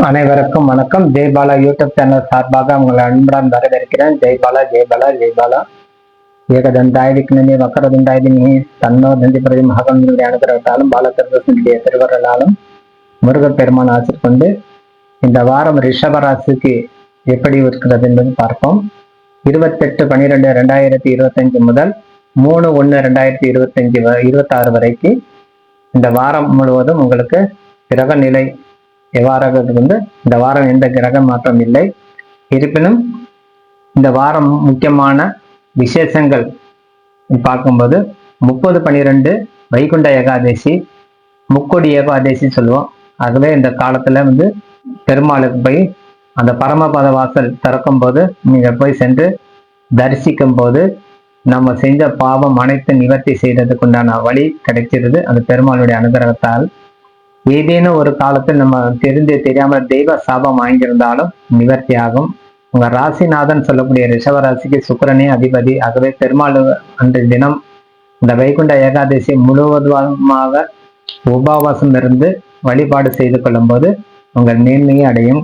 அனைவருக்கும் வணக்கம். Jaibala YouTube channel சார்பாக உங்களை அன்புடன் வரவேற்கிறேன். ஜெய்பாலா ஜெய்பாலா ஜெய்பாலா ஏகதந்தாய் விக்னே வக்கரதந்தாய் தினி தன்னோ தந்தி பிரதி மகனுடைய அனுகிரகத்தாலும் பாலகருடைய திருவருளாலும் முருகப்பெருமான் ஆசிர் கொண்டு இந்த வாரம் ரிஷபராசிக்கு எப்படி இருக்கிறது என்பது பார்ப்போம். 28/12/2025 முதல் 3/1/2026 வரைக்கும் இந்த வாரம் முழுவதும் உங்களுக்கு கிரக நிலை எவ்வாறாக இந்த வாரம் எந்த கிரக மாற்றம் இல்லை. இருப்பினும் இந்த வாரம் முக்கியமான விசேஷங்கள் பார்க்கும்போது 30/12 வைகுண்ட ஏகாதசி, முக்கோடி ஏகாதசி சொல்லுவோம். ஆகவே இந்த காலத்துல பெருமாளுக்கு போய் அந்த பரமபத வாசல் திறக்கும் போது நீங்க போய் சென்று தரிசிக்கும் போது நம்ம செஞ்ச பாவம் அனைத்து நிவர்த்தி செய்யறதுக்கு உண்டான வழி கிடைக்கிறது அந்த பெருமாளுடைய அனுகிரகத்தால். ஏதேனும் ஒரு காலத்தில் நம்ம தெரியாமல் தெய்வ சாபம் வாங்கியிருந்தாலும் நிவர்த்தி ஆகும். உங்க ராசிநாதன் சொல்லக்கூடிய ரிஷபராசிக்கு சுக்கிரனே அதிபதி. ஆகவே பெருமாள் அன்றைய தினம் இந்த வைகுண்ட ஏகாதசி முழுவதுமாக உபவாசம் இருந்து வழிபாடு செய்து கொள்ளும் போது உங்கள் மேன்மையை அடையும்.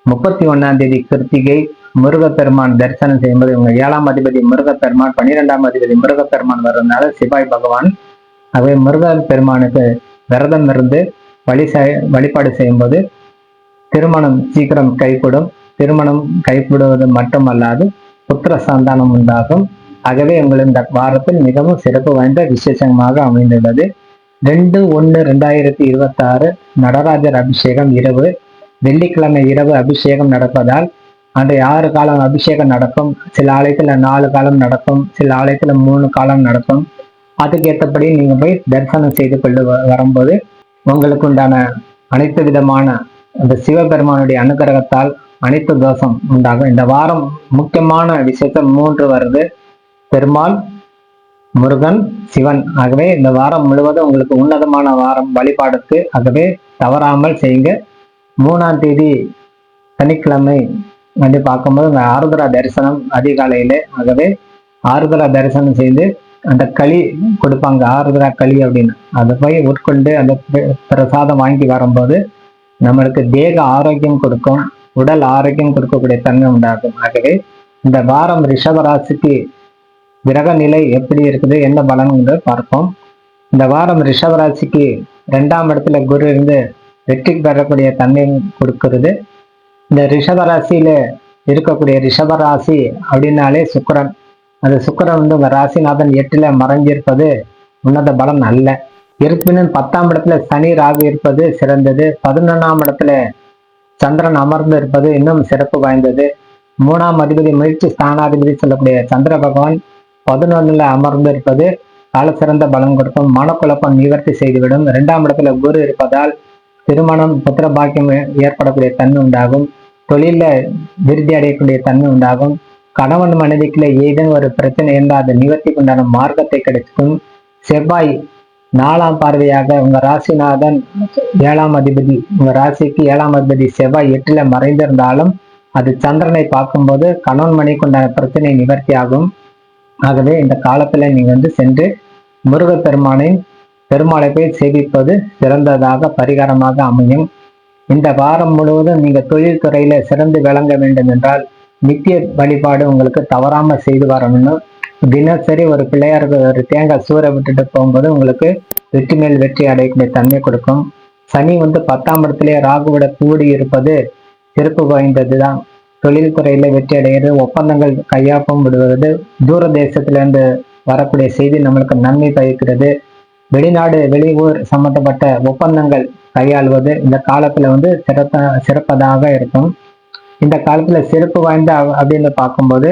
31ஆம் தேதி கிருத்திகை முருகப்பெருமான் தரிசனம் செய்யும்போது உங்க 7ஆம் அதிபதி முருகப்பெருமான், 12ஆம் அதிபதி முருகப்பெருமான் வர்றதுனால சிவாய் பகவான். ஆகவே முருகப்பெருமானுக்கு விரதம் இருந்து வழிபாடு செய்யும்போது திருமணம் சீக்கிரம் கைகூடும். திருமணம் கைகூடுவது மட்டுமல்லாது புத்திர சந்தானம் உண்டாகும். ஆகவே உங்கள் இந்த வாரத்தில் மிகவும் சிறப்பு வாய்ந்த விசேஷமாக அமைந்துள்ளது. 2/1/2026 நடராஜர் அபிஷேகம் இரவு, வெள்ளிக்கிழமை இரவு அபிஷேகம் நடப்பதால் அன்றைய 6 காலம் அபிஷேகம் நடக்கும். சில ஆலயத்துல 4 காலம் நடக்கும், சில ஆலயத்துல 3 காலம் நடக்கும். அதுக்கு ஏற்றபடி நீங்க போய் தரிசனம் செய்து கொண்டு வரும்போது உங்களுக்கு உண்டான அனைத்து விதமான அந்த சிவபெருமானுடைய அனுகிரகத்தால் அனைத்து தோஷம் உண்டாகும். இந்த வாரம் முக்கியமான விசேஷம் 3 வருது: பெருமாள், முருகன், சிவன். ஆகவே இந்த வாரம் முழுவதும் உங்களுக்கு உன்னதமான வாரம் வழிபாடுக்கு. ஆகவே தவறாமல் செய்யுங்க. 3ஆம் தேதி சனிக்கிழமை பார்க்கும்போது ஆருத்ரா தரிசனம் அதிகாலையிலே. ஆகவே ஆருத்ரா தரிசனம் செய்து அந்த களி கொடுப்பாங்க, ஆருத்ரா களி அப்படின்னு, அதை போய் உட்கொண்டு அந்த பிரசாதம் வாங்கி வரும்போது நம்மளுக்கு தேக ஆரோக்கியம் கொடுக்கும், உடல் ஆரோக்கியம் கொடுக்கக்கூடிய தன்மை உண்டாகும். ஆகவே இந்த வாரம் ரிஷபராசிக்கு கிரக நிலை எப்படி இருக்குது, என்ன பலன் பார்ப்போம். இந்த வாரம் ரிஷபராசிக்கு 2ஆம் இடத்துல குரு இருந்து வெற்றி பெறக்கூடிய தன்மை கொடுக்கிறது. இந்த ரிஷபராசியில இருக்கக்கூடிய ரிஷபராசி அப்படின்னாலே சுக்கிரன். அந்த சுக்கிரன் உங்க ராசிநாதன் 8ல மறைஞ்சிருப்பது உன்னத பலன் அல்ல. இருப்பினும் 10ஆம் இடத்துல சனி ராகு இருப்பது சிறந்தது. 11ஆம் இடத்துல சந்திரன் அமர்ந்து இருப்பது இன்னும் சிறப்பு வாய்ந்தது. 3ஆம் அதிபதி முயற்சி ஸ்தானாதிபதி சொல்லக்கூடிய சந்திர பகவான் 11ல அமர்ந்து இருப்பது கால சிறந்த பலம் கொடுக்கும். மனக்குழப்பம் நிவர்த்தி செய்துவிடும். 2ஆம் இடத்துல குரு இருப்பதால் திருமணம், புத்திர பாக்கியம் ஏற்படக்கூடிய தன்மை உண்டாகும். தொழில விருத்தி அடையக்கூடிய தன்மை உண்டாகும். கணவன் மனைவிக்குள்ள ஏதேனும் ஒரு பிரச்சனை இருந்தால் அதை நிவர்த்திக்கு உண்டான மார்க்கத்தை கிடைக்கும். செவ்வாய் 4ஆம் பார்வையாக உங்க ராசிநாதன் 7ஆம் அதிபதி, உங்க ராசிக்கு 7ஆம் அதிபதி செவ்வாய் 8ல மறைந்திருந்தாலும் அது சந்திரனை பார்க்கும்போது கணவன் மனைவிக்கு உண்டான பிரச்சனை நிவர்த்தி ஆகும். ஆகவே இந்த காலத்துல நீங்க சென்று பெருமாளை போய் சேவிப்பது சிறந்ததாக பரிகாரமாக அமையும். இந்த வாரம் முழுவதும் நீங்க தொழில் துறையில சிறந்து விளங்க வேண்டும் என்றால் நித்திய வழிபாடு உங்களுக்கு தவறாம செய்து வரணும்னு தினசரி ஒரு பிள்ளையாருக்கு ஒரு தேங்காய் சூற விட்டுட்டு போகும்போது உங்களுக்கு வெற்றி மேல் வெற்றி அடையக்கூடிய தன்மை கொடுக்கும். சனி 10ஆம் இடத்திலே ராகுவிட கூடி இருப்பது சிறப்பு வாய்ந்ததுதான். தொழில் துறையில வெற்றி அடைகிறது, ஒப்பந்தங்கள் கையாப்பம் விடுவது, தூர தேசத்திலிருந்து வரக்கூடிய செய்தி நம்மளுக்கு நன்மை பயக்கிறது. வெளிநாடு வெளியூர் சம்பந்தப்பட்ட ஒப்பந்தங்கள் கையாள்வது இந்த காலத்துல சிறப்பதாக இருக்கும். இந்த காலத்துல சிறப்பு வாய்ந்த அப்படின்னு பார்க்கும்போது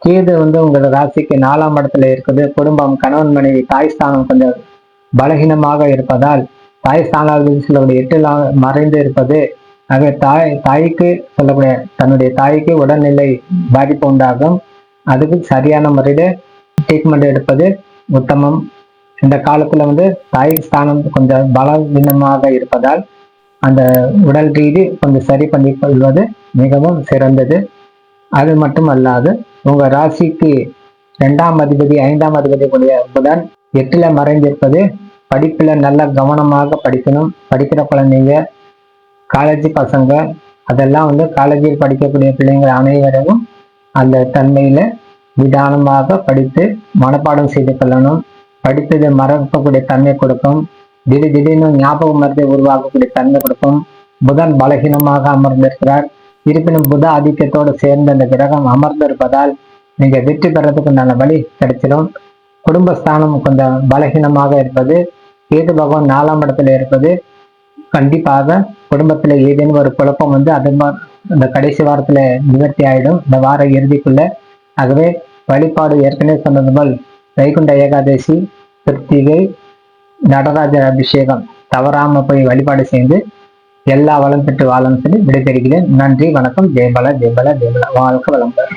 கேது உங்களோட ராசிக்கு 4ஆம் இடத்துல இருக்குது. குடும்பம், கணவன் மனைவி, தாய் ஸ்தானம் கொஞ்சம் பலகீனமாக இருப்பதால் தாய் ஸ்தானாதிபதி 8ல் மறைந்து இருப்பது. ஆகவே தாய்க்கு சொல்லக்கூடிய தன்னுடைய தாய்க்கு உடல்நிலை பாதிப்பு உண்டாகும். அதுக்கு சரியான முறையில ட்ரீட்மெண்ட் எடுப்பது உத்தமம். இந்த காலத்துல தாய் ஸ்தானம் கொஞ்சம் பலவீனமாக இருப்பதால் அந்த உடல் ரீதி கொஞ்சம் சரி பண்ணி கொள்வது மிகவும் சிறந்தது. அது மட்டும் அல்லாது உங்க ராசிக்கு 2ஆம் அதிபதி 5ஆம் அதிபதி கூடிய புதன் 8ல மறைந்திருப்பது படிப்புல நல்ல கவனமாக படிக்கணும். படிக்கிற குழந்தைங்க, காலேஜ் பசங்க, அதெல்லாம் வந்து காலேஜில் படிக்கக்கூடிய பிள்ளைங்கள் அனைவரும் அந்த தன்மையில நிதானமாக படித்து மனப்பாடம் செய்து கொள்ளணும். படித்ததை மறக்கக்கூடிய தன்மை கொடுக்கும். திடீர்னு ஞாபக மருந்தை உருவாக்கக்கூடிய தன்மை கொடுக்கும். புதன் பலகீனமாக அமர்ந்திருக்கிறார். இருப்பினும் புத ஆதிக்கத்தோடு சேர்ந்த அந்த கிரகம் அமர்ந்திருப்பதால் நீங்க வெற்றி பெறதுக்கு நல்ல வழி கிடைச்சிடும். குடும்பஸ்தானம் கொஞ்சம் பலகீனமாக இருப்பது, கேது பகவான் 4ஆம் இடத்துல இருப்பது கண்டிப்பாக குடும்பத்துல ஏதேனும் ஒரு குழப்பம் வந்து அது இந்த கடைசி வாரத்துல நிவர்த்தி ஆயிடும், இந்த வார இறுதிக்குள்ள. ஆகவே வழிபாடு ஏற்கனவே சொன்னது போல் வைகுண்ட ஏகாதசி, கிருத்திகை, நடராஜர் அபிஷேகம் தவறாம போய் வழிபாடு செய்து எல்லா வளம் பெற்று வாழம் சொல்லி விடைபெறுகிறேன். நன்றி, வணக்கம். ஜெயபாலா, ஜெயபாலா, ஜெயபாலா. வாழ்க வளம்பெற.